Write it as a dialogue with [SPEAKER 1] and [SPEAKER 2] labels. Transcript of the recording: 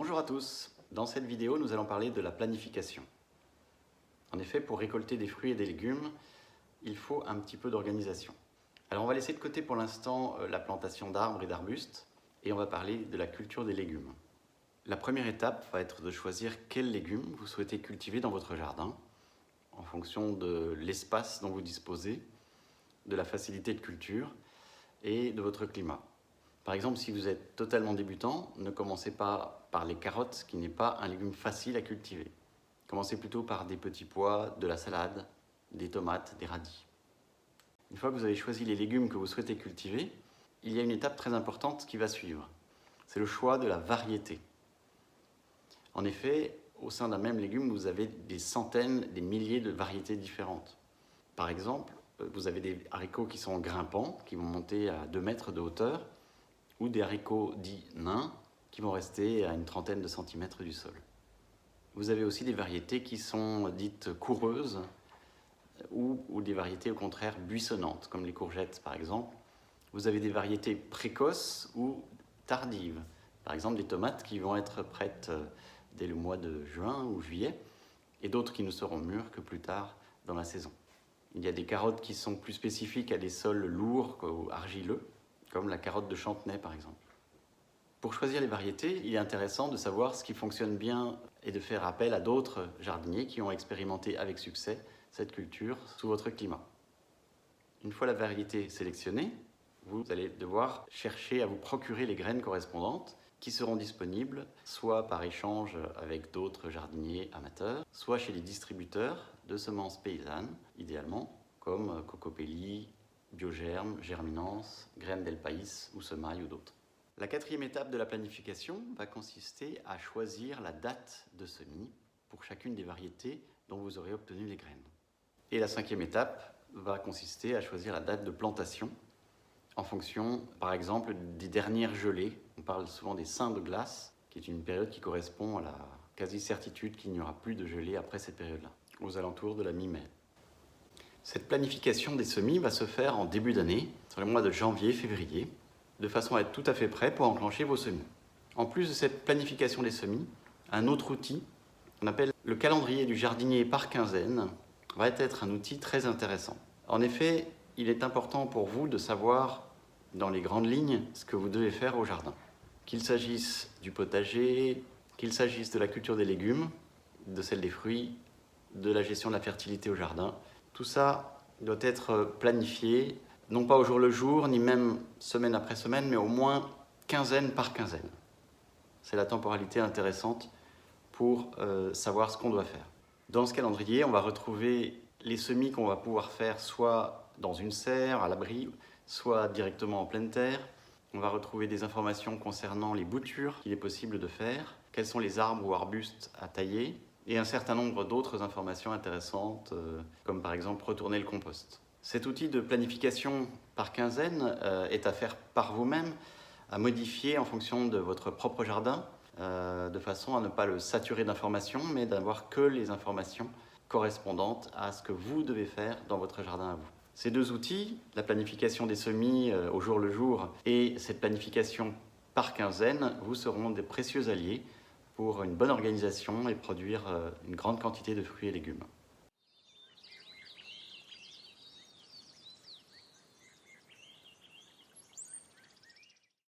[SPEAKER 1] Bonjour à tous, dans cette vidéo nous allons parler de la planification. En effet, pour récolter des fruits et des légumes, il faut un petit peu d'organisation. Alors on va laisser de côté pour l'instant la plantation d'arbres et d'arbustes et on va parler de la culture des légumes. La première étape va être de choisir quels légumes vous souhaitez cultiver dans votre jardin en fonction de l'espace dont vous disposez, de la facilité de culture et de votre climat. Par exemple, si vous êtes totalement débutant, ne commencez pas par les carottes, qui n'est pas un légume facile à cultiver. Commencez plutôt par des petits pois, de la salade, des tomates, des radis. Une fois que vous avez choisi les légumes que vous souhaitez cultiver, il y a une étape très importante qui va suivre. C'est le choix de la variété. En effet, au sein d'un même légume, vous avez des centaines, des milliers de variétés différentes. Par exemple, vous avez des haricots qui sont grimpants, qui vont monter à 2 mètres de hauteur, ou des haricots dits nains qui vont rester à une trentaine de centimètres du sol. Vous avez aussi des variétés qui sont dites coureuses ou des variétés au contraire buissonnantes, comme les courgettes par exemple. Vous avez des variétés précoces ou tardives, par exemple des tomates qui vont être prêtes dès le mois de juin ou juillet, et d'autres qui ne seront mûres que plus tard dans la saison. Il y a des carottes qui sont plus spécifiques à des sols lourds ou argileux, comme la carotte de Chantenay par exemple. Pour choisir les variétés, il est intéressant de savoir ce qui fonctionne bien et de faire appel à d'autres jardiniers qui ont expérimenté avec succès cette culture sous votre climat. Une fois la variété sélectionnée, vous allez devoir chercher à vous procurer les graines correspondantes qui seront disponibles soit par échange avec d'autres jardiniers amateurs, soit chez les distributeurs de semences paysannes, idéalement, comme Cocopelli, Biogerme, Germinance, Graines del País ou Semailles ou d'autres. La quatrième étape de la planification va consister à choisir la date de semis pour chacune des variétés dont vous aurez obtenu les graines. Et la cinquième étape va consister à choisir la date de plantation en fonction, par exemple, des dernières gelées. On parle souvent des seins de glace, qui est une période qui correspond à la quasi-certitude qu'il n'y aura plus de gelée après cette période-là, aux alentours de la mi-mai. Cette planification des semis va se faire en début d'année, sur le mois de janvier-février, de façon à être tout à fait prêt pour enclencher vos semis. En plus de cette planification des semis, un autre outil, qu'on appelle le calendrier du jardinier par quinzaine, va être un outil très intéressant. En effet, il est important pour vous de savoir, dans les grandes lignes, ce que vous devez faire au jardin. Qu'il s'agisse du potager, qu'il s'agisse de la culture des légumes, de celle des fruits, de la gestion de la fertilité au jardin, tout ça doit être planifié, non pas au jour le jour, ni même semaine après semaine, mais au moins quinzaine par quinzaine. C'est la temporalité intéressante pour savoir ce qu'on doit faire. Dans ce calendrier, on va retrouver les semis qu'on va pouvoir faire soit dans une serre, à l'abri, soit directement en pleine terre. On va retrouver des informations concernant les boutures qu'il est possible de faire, quels sont les arbres ou arbustes à tailler, et un certain nombre d'autres informations intéressantes, comme par exemple retourner le compost. Cet outil de planification par quinzaine est à faire par vous-même, à modifier en fonction de votre propre jardin, de façon à ne pas le saturer d'informations, mais d'avoir que les informations correspondantes à ce que vous devez faire dans votre jardin à vous. Ces deux outils, la planification des semis au jour le jour et cette planification par quinzaine, vous seront des précieux alliés pour une bonne organisation et produire une grande quantité de fruits et légumes.